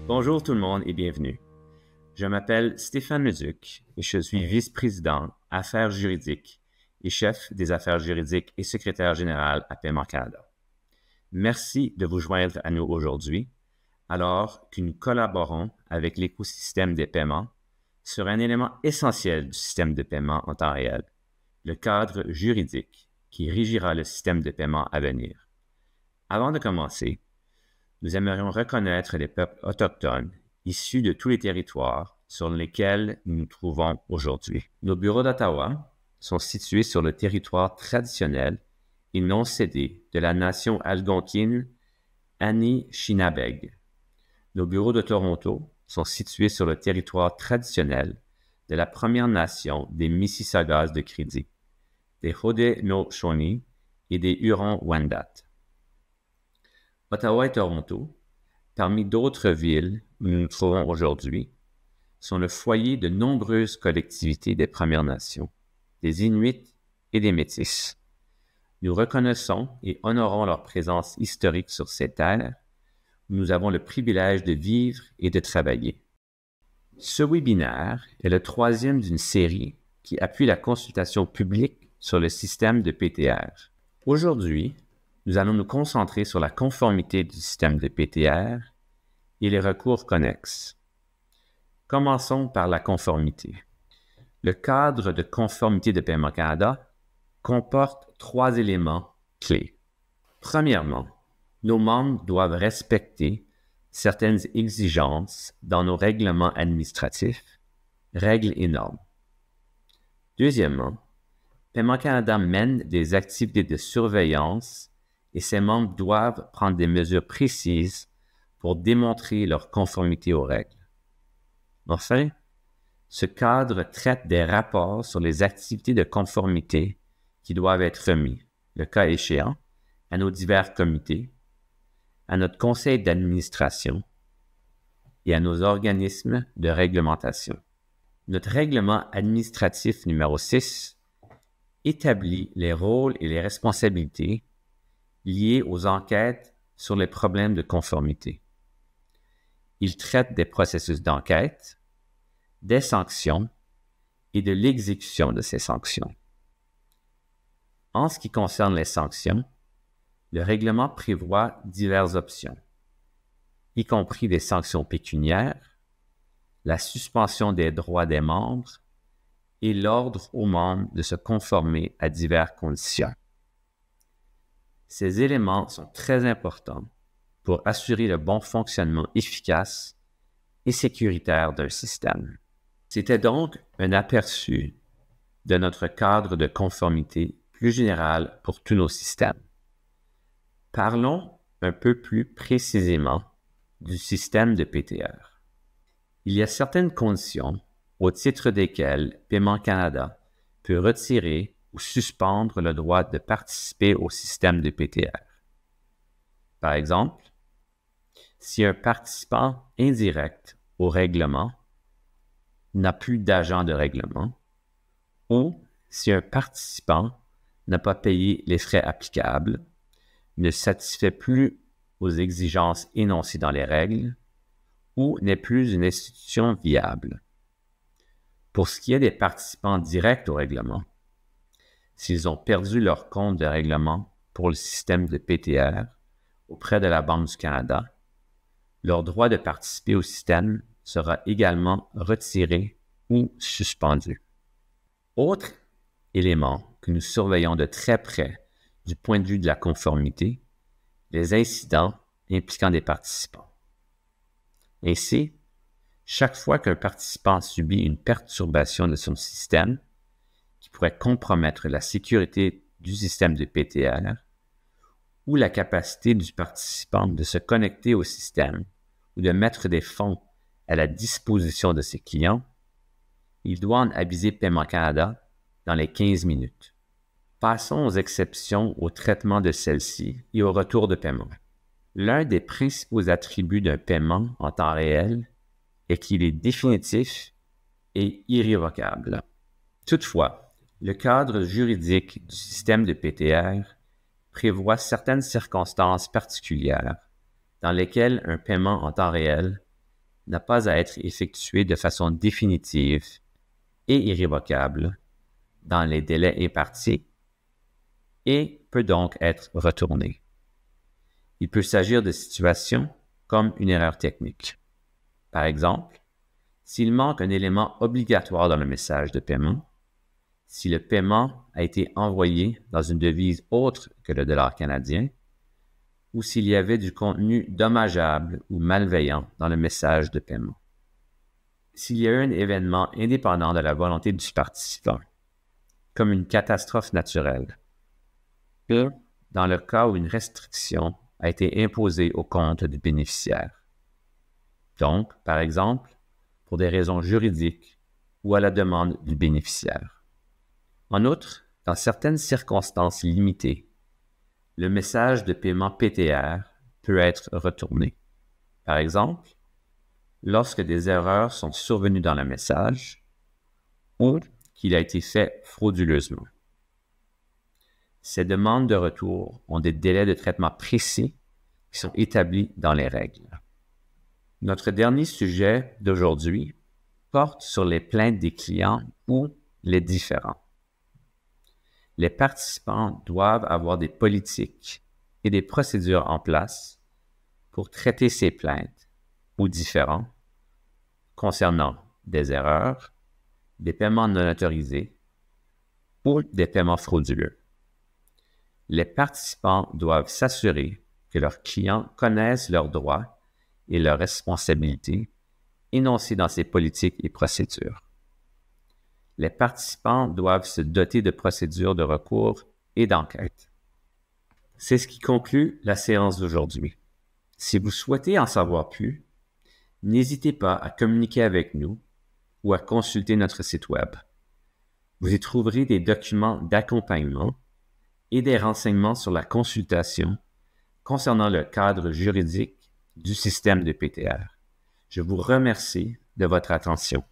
Bonjour tout le monde et bienvenue. Je m'appelle Stéphane Leduc et je suis vice-président Affaires juridiques et chef des affaires juridiques et secrétaire général à Paiement Canada. Merci de vous joindre à nous aujourd'hui alors que nous collaborons avec l'écosystème des paiements sur un élément essentiel du système de paiement en temps réel, le cadre juridique qui régira le système de paiement à venir. Avant de commencer, nous aimerions reconnaître les peuples autochtones issus de tous les territoires sur lesquels nous nous trouvons aujourd'hui. Nos bureaux d'Ottawa sont situés sur le territoire traditionnel et non cédé de la nation algonquine Anishinabeg. Nos bureaux de Toronto sont situés sur le territoire traditionnel de la Première Nation des Mississaugas de Crédit, des Haudenosaunee et des Hurons-Wendat. Ottawa et Toronto, parmi d'autres villes où nous nous trouvons aujourd'hui, sont le foyer de nombreuses collectivités des Premières Nations, des Inuits et des Métis. Nous reconnaissons et honorons leur présence historique sur ces terres où nous avons le privilège de vivre et de travailler. Ce webinaire est le troisième d'une série qui appuie la consultation publique sur le système de PTR. Aujourd'hui, nous allons nous concentrer sur la conformité du système de PTR et les recours connexes. Commençons par la conformité. Le cadre de conformité de Paiement Canada comporte 3 éléments clés. Premièrement, nos membres doivent respecter certaines exigences dans nos règlements administratifs, règles et normes. Deuxièmement, Paiement Canada mène des activités de surveillance et ses membres doivent prendre des mesures précises pour démontrer leur conformité aux règles. Enfin, ce cadre traite des rapports sur les activités de conformité qui doivent être remis, le cas échéant, à nos divers comités, à notre conseil d'administration et à nos organismes de réglementation. Notre règlement administratif numéro 6 établit les rôles et les responsabilités liés aux enquêtes sur les problèmes de conformité. Il traite des processus d'enquête, des sanctions et de l'exécution de ces sanctions. En ce qui concerne les sanctions, le règlement prévoit diverses options, y compris des sanctions pécuniaires, la suspension des droits des membres et l'ordre aux membres de se conformer à diverses conditions. Ces éléments sont très importants pour assurer le bon fonctionnement efficace et sécuritaire d'un système. C'était donc un aperçu de notre cadre de conformité plus général pour tous nos systèmes. Parlons un peu plus précisément du système de PTR. Il y a certaines conditions au titre desquelles Paiement Canada peut retirer ou suspendre le droit de participer au système de PTR. Par exemple, si un participant indirect au règlement n'a plus d'agent de règlement ou si un participant n'a pas payé les frais applicables, ne satisfait plus aux exigences énoncées dans les règles ou n'est plus une institution viable. Pour ce qui est des participants directs au règlement, s'ils ont perdu leur compte de règlement pour le système de PTR auprès de la Banque du Canada, leur droit de participer au système sera également retiré ou suspendu. Autre élément que nous surveillons de très près du point de vue de la conformité, les incidents impliquant des participants. Ainsi, chaque fois qu'un participant subit une perturbation de son système qui pourrait compromettre la sécurité du système de PTR ou la capacité du participant de se connecter au système ou de mettre des fonds à la disposition de ses clients, il doit en aviser Paiement Canada dans les 15 minutes. Passons aux exceptions au traitement de celles-ci et au retour de paiement. L'un des principaux attributs d'un paiement en temps réel est qu'il est définitif et irrévocable. Toutefois, le cadre juridique du système de PTR prévoit certaines circonstances particulières dans lesquelles un paiement en temps réel n'a pas à être effectué de façon définitive et irrévocable dans les délais impartis et peut donc être retourné. Il peut s'agir de situations comme une erreur technique. Par exemple, s'il manque un élément obligatoire dans le message de paiement, si le paiement a été envoyé dans une devise autre que le dollar canadien, ou s'il y avait du contenu dommageable ou malveillant dans le message de paiement. S'il y a eu un événement indépendant de la volonté du participant, comme une catastrophe naturelle, ou dans le cas où une restriction a été imposée au compte du bénéficiaire. Donc, par exemple, pour des raisons juridiques ou à la demande du bénéficiaire. En outre, dans certaines circonstances limitées, le message de paiement PTR peut être retourné. Par exemple, lorsque des erreurs sont survenues dans le message ou qu'il a été fait frauduleusement. Ces demandes de retour ont des délais de traitement précis qui sont établis dans les règles. Notre dernier sujet d'aujourd'hui porte sur les plaintes des clients ou les différends. Les participants doivent avoir des politiques et des procédures en place pour traiter ces plaintes ou différends concernant des erreurs, des paiements non autorisés ou des paiements frauduleux. Les participants doivent s'assurer que leurs clients connaissent leurs droits et leurs responsabilités énoncées dans ces politiques et procédures. Les participants doivent se doter de procédures de recours et d'enquête. C'est ce qui conclut la séance d'aujourd'hui. Si vous souhaitez en savoir plus, n'hésitez pas à communiquer avec nous ou à consulter notre site Web. Vous y trouverez des documents d'accompagnement et des renseignements sur la consultation concernant le cadre juridique du système de PTR. Je vous remercie de votre attention.